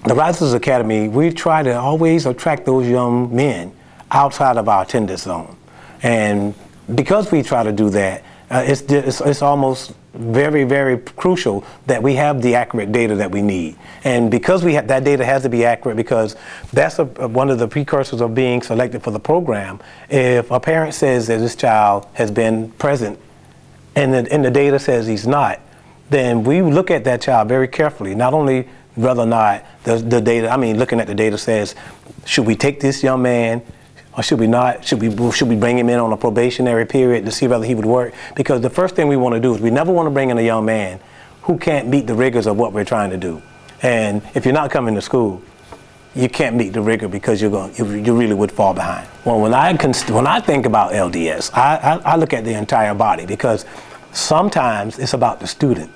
the Risers Academy, we try to always attract those young men outside of our attendance zone. And because we try to do that, it's almost very, very crucial that we have the accurate data that we need. And because we have that data has to be accurate, because that's one of the precursors of being selected for the program. If a parent says that this child has been present and the data says he's not, then we look at that child very carefully, not only whether or not the data, looking at the data says, should we take this young man or should we not? Should we bring him in on a probationary period to see whether he would work? Because the first thing we want to do is we never want to bring in a young man who can't meet the rigors of what we're trying to do. And if you're not coming to school, you can't meet the rigor because you really would fall behind. Well, when I think about LDS, I look at the entire body, because sometimes it's about the student,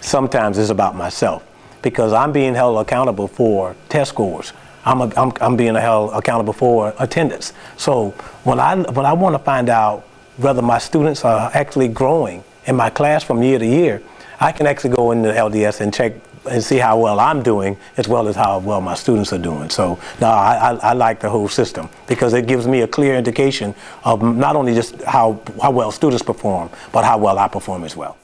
sometimes it's about myself, because I'm being held accountable for test scores. I'm being held accountable for attendance. So when I want to find out whether my students are actually growing in my class from year to year, I can actually go into LDS and check and see how well I'm doing as well as how well my students are doing. So no, I like the whole system, because it gives me a clear indication of not only just how well students perform, but how well I perform as well.